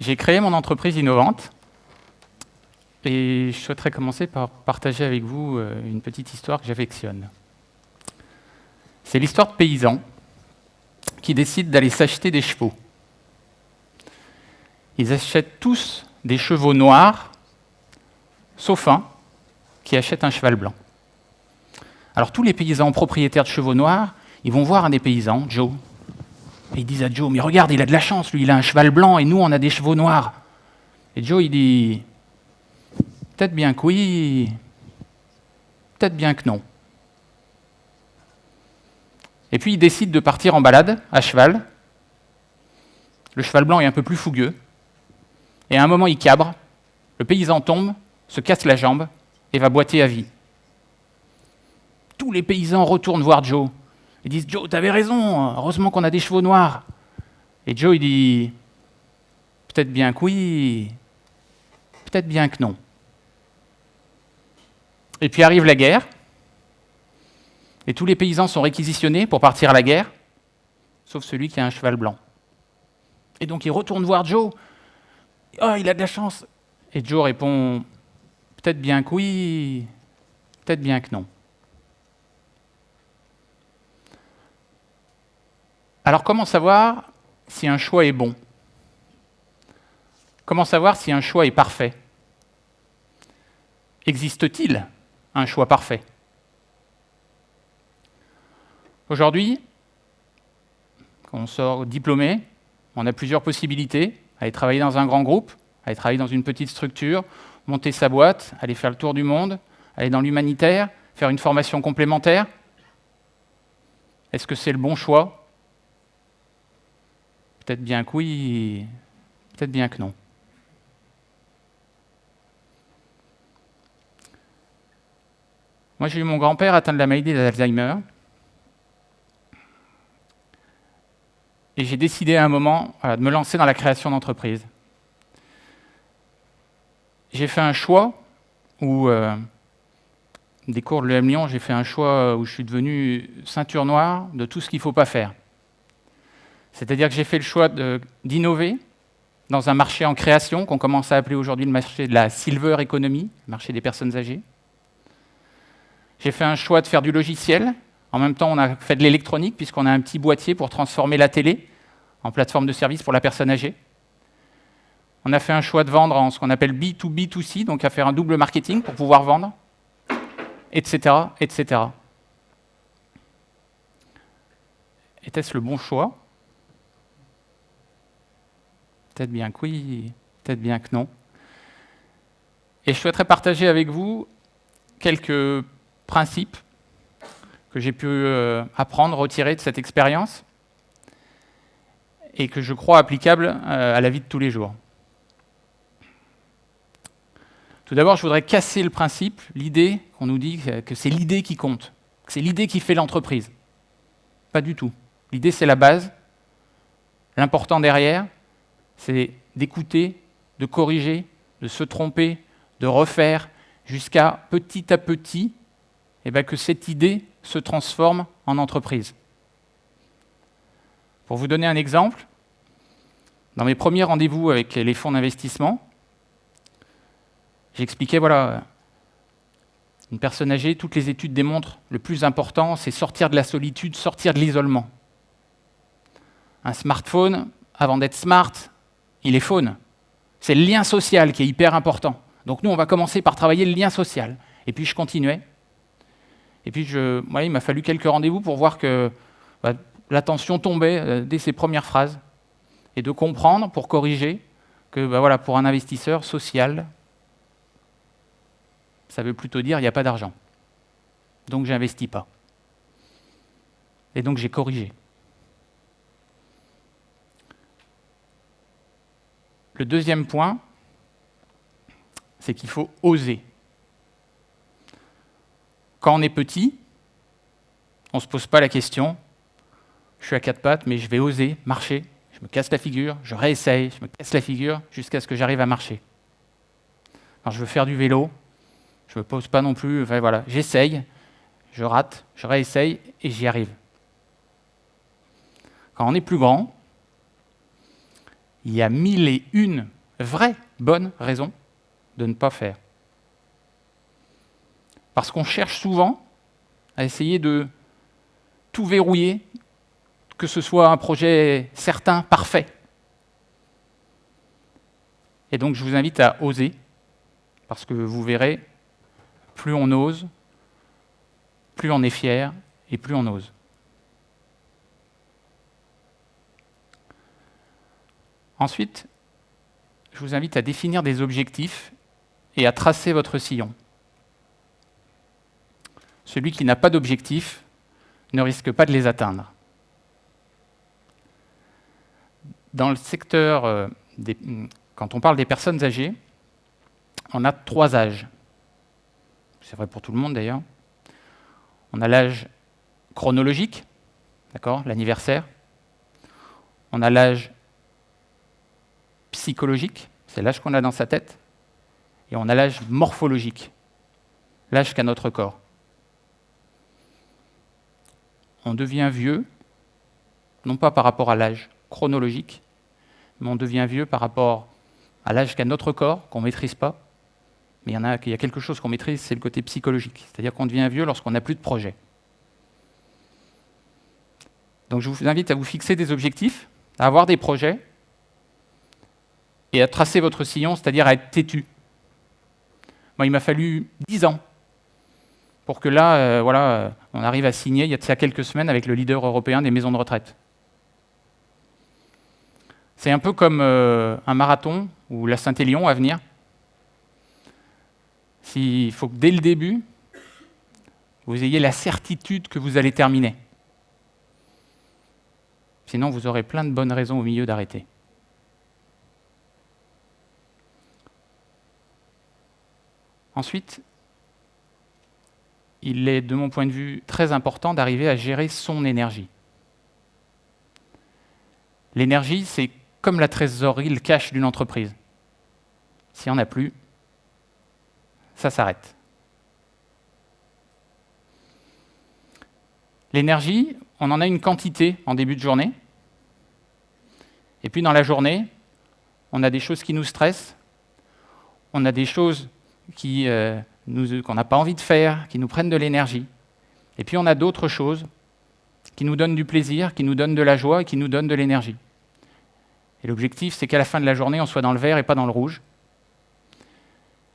J'ai créé mon entreprise innovante et je souhaiterais commencer par partager avec vous une petite histoire que j'affectionne. C'est l'histoire de paysans qui décident d'aller s'acheter des chevaux. Ils achètent tous des chevaux noirs, sauf un qui achète un cheval blanc. Alors tous les paysans propriétaires de chevaux noirs, ils vont voir un des paysans, Joe, et ils disent à Joe, mais regarde, il a de la chance, lui, il a un cheval blanc et nous, on a des chevaux noirs. Et Joe, il dit, peut-être bien que oui, peut-être bien que non. Et puis il décide de partir en balade à cheval. Le cheval blanc est un peu plus fougueux. Et à un moment, il cabre, le paysan tombe, se casse la jambe et va boiter à vie. Tous les paysans retournent voir Joe. Ils disent « Joe, t'avais raison, heureusement qu'on a des chevaux noirs. » Et Joe, il dit « Peut-être bien que oui, peut-être bien que non. » Et puis arrive la guerre, et tous les paysans sont réquisitionnés pour partir à la guerre, sauf celui qui a un cheval blanc. Et donc il retourne voir Joe. « Oh, il a de la chance !» Et Joe répond « Peut-être bien que oui, peut-être bien que non. » Alors comment savoir si un choix est bon? Comment savoir si un choix est parfait? Existe-t-il un choix parfait? Aujourd'hui, quand on sort diplômé, on a plusieurs possibilités. Aller travailler dans un grand groupe, aller travailler dans une petite structure, monter sa boîte, aller faire le tour du monde, aller dans l'humanitaire, faire une formation complémentaire. Est-ce que c'est le bon choix? Peut-être bien que oui, peut-être bien que non. Moi, j'ai eu mon grand-père atteint de la maladie d'Alzheimer. Et j'ai décidé à un moment de me lancer dans la création d'entreprise. J'ai fait un choix où, des cours de l'EM Lyon, j'ai fait un choix où je suis devenu ceinture noire de tout ce qu'il ne faut pas faire. C'est-à-dire que j'ai fait le choix d'innover dans un marché en création, qu'on commence à appeler aujourd'hui le marché de la silver economy, le marché des personnes âgées. J'ai fait un choix de faire du logiciel. En même temps, on a fait de l'électronique, puisqu'on a un petit boîtier pour transformer la télé en plateforme de service pour la personne âgée. On a fait un choix de vendre en ce qu'on appelle B2B2C, donc à faire un double marketing pour pouvoir vendre, etc., etc. Était-ce le bon choix? Peut-être bien que oui, peut-être bien que non. Et je souhaiterais partager avec vous quelques principes que j'ai pu apprendre, retirer de cette expérience, et que je crois applicables à la vie de tous les jours. Tout d'abord, je voudrais casser le principe, l'idée qu'on nous dit que c'est l'idée qui compte, que c'est l'idée qui fait l'entreprise. Pas du tout. L'idée, c'est la base. L'important derrière, c'est d'écouter, de corriger, de se tromper, de refaire, jusqu'à petit à petit, que cette idée se transforme en entreprise. Pour vous donner un exemple, dans mes premiers rendez-vous avec les fonds d'investissement, j'expliquais, voilà, une personne âgée, toutes les études démontrent, le plus important, c'est sortir de la solitude, sortir de l'isolement. Un smartphone, avant d'être smart, il est phone. C'est le lien social qui est hyper important. Donc nous, on va commencer par travailler le lien social. Et puis je continuais. Et puis il m'a fallu quelques rendez-vous pour voir que l'attention tombait dès ses premières phrases. Et de comprendre, pour corriger, que pour un investisseur social, ça veut plutôt dire il n'y a pas d'argent. Donc j'investis pas. Et donc j'ai corrigé. Le deuxième point, c'est qu'il faut oser. Quand on est petit, on ne se pose pas la question, je suis à quatre pattes, mais je vais oser marcher, je me casse la figure, je réessaye, je me casse la figure jusqu'à ce que j'arrive à marcher. Alors je veux faire du vélo, je ne me pose pas non plus, j'essaye, je rate, je réessaye et j'y arrive. Quand on est plus grand, il y a 1001 vraies bonnes raisons de ne pas faire. Parce qu'on cherche souvent à essayer de tout verrouiller, que ce soit un projet certain, parfait. Et donc je vous invite à oser, parce que vous verrez, plus on ose, plus on est fier et plus on ose. Ensuite, je vous invite à définir des objectifs et à tracer votre sillon. Celui qui n'a pas d'objectif ne risque pas de les atteindre. Dans le secteur, quand on parle des personnes âgées, on a 3 âges. C'est vrai pour tout le monde d'ailleurs. On a l'âge chronologique, d'accord, l'anniversaire. On a l'âge psychologique, c'est l'âge qu'on a dans sa tête. Et on a l'âge morphologique, l'âge qu'a notre corps. On devient vieux, non pas par rapport à l'âge chronologique, mais on devient vieux par rapport à l'âge qu'a notre corps, qu'on ne maîtrise pas. Mais il y a quelque chose qu'on maîtrise, c'est le côté psychologique. C'est-à-dire qu'on devient vieux lorsqu'on n'a plus de projet. Donc je vous invite à vous fixer des objectifs, à avoir des projets, et à tracer votre sillon, c'est-à-dire à être têtu. Moi, il m'a fallu 10 ans pour que là, on arrive à signer, il y a de ça quelques semaines, avec le leader européen des maisons de retraite. C'est un peu comme un marathon ou la Saint-Élion à venir. Il faut que dès le début, vous ayez la certitude que vous allez terminer. Sinon, vous aurez plein de bonnes raisons au milieu d'arrêter. Ensuite, il est, de mon point de vue, très important d'arriver à gérer son énergie. L'énergie, c'est comme la trésorerie, le cash d'une entreprise. S'il n'y en a plus, ça s'arrête. L'énergie, on en a une quantité en début de journée. Et puis dans la journée, on a des choses qui nous stressent, on a des choses qu'on n'a pas envie de faire, qui nous prennent de l'énergie. Et puis on a d'autres choses qui nous donnent du plaisir, qui nous donnent de la joie et qui nous donnent de l'énergie. Et l'objectif, c'est qu'à la fin de la journée, on soit dans le vert et pas dans le rouge.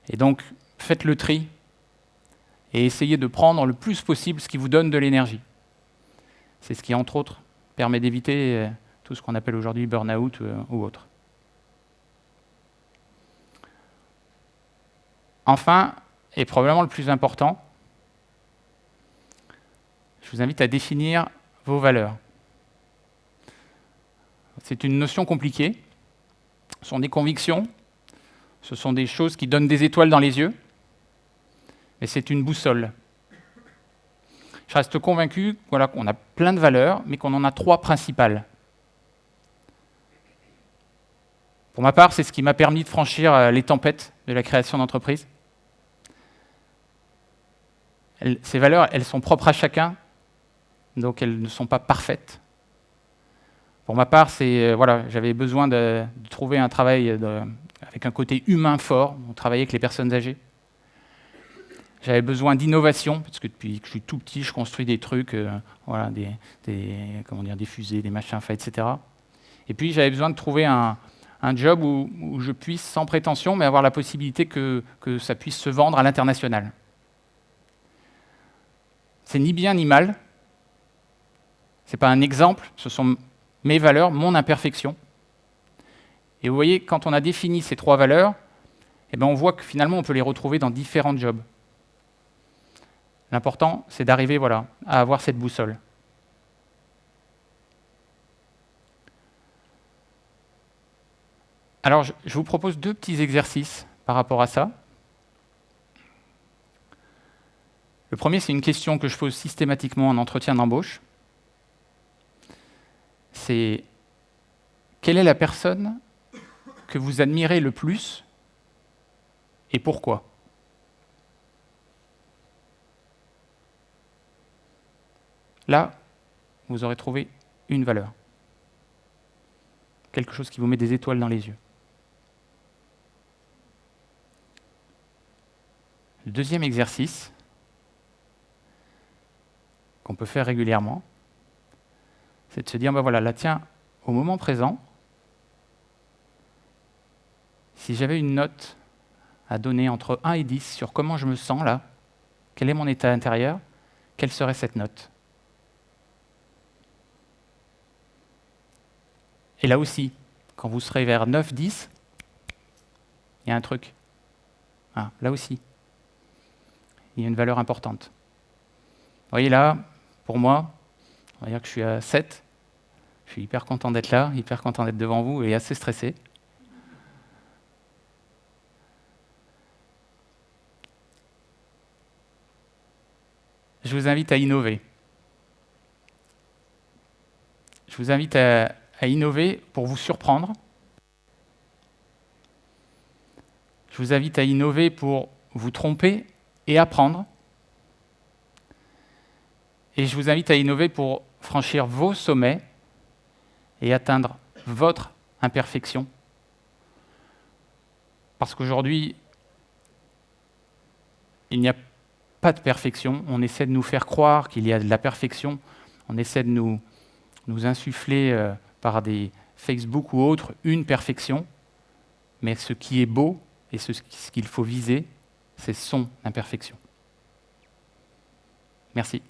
Et donc, faites le tri et essayez de prendre le plus possible ce qui vous donne de l'énergie. C'est ce qui, entre autres, permet d'éviter tout ce qu'on appelle aujourd'hui burn-out ou autre. Enfin, et probablement le plus important, je vous invite à définir vos valeurs. C'est une notion compliquée. Ce sont des convictions, ce sont des choses qui donnent des étoiles dans les yeux, mais c'est une boussole. Je reste convaincu qu'on a plein de valeurs, mais qu'on en a 3 principales. Pour ma part, c'est ce qui m'a permis de franchir les tempêtes de la création d'entreprise. Ces valeurs, elles sont propres à chacun, donc elles ne sont pas parfaites. Pour ma part, j'avais besoin de trouver un travail avec un côté humain fort, on travaillait avec les personnes âgées. J'avais besoin d'innovation, parce que depuis que je suis tout petit, je construis des trucs, des fusées, des machins, etc. Et puis j'avais besoin de trouver un job où je puisse, sans prétention, mais avoir la possibilité que ça puisse se vendre à l'international. C'est ni bien ni mal. Ce n'est pas un exemple, ce sont mes valeurs, mon imperfection. Et vous voyez, quand on a défini ces 3 valeurs, on voit que finalement on peut les retrouver dans différents jobs. L'important, c'est d'arriver à avoir cette boussole. Alors, je vous propose 2 petits exercices par rapport à ça. Le premier, c'est une question que je pose systématiquement en entretien d'embauche. C'est quelle est la personne que vous admirez le plus et pourquoi ? Là, vous aurez trouvé une valeur. quelque chose qui vous met des étoiles dans les yeux. Le deuxième exercice qu'on peut faire régulièrement, c'est de se dire, ben voilà, là tiens, au moment présent, si j'avais une note à donner entre 1 et 10 sur comment je me sens là, quel est mon état intérieur, quelle serait cette note? Et là aussi, quand vous serez vers 9-10, il y a un truc. Ah, là aussi, il y a une valeur importante. Vous voyez là, pour moi, on va dire que je suis à 7. Je suis hyper content d'être là, hyper content d'être devant vous et assez stressé. Je vous invite à innover. Je vous invite à innover pour vous surprendre. Je vous invite à innover pour vous tromper et apprendre. Et je vous invite à innover pour franchir vos sommets et atteindre votre imperfection. Parce qu'aujourd'hui, il n'y a pas de perfection. On essaie de nous faire croire qu'il y a de la perfection. On essaie de nous insuffler par des Facebook ou autres une perfection. Mais ce qui est beau et ce qu'il faut viser, c'est son imperfection. Merci.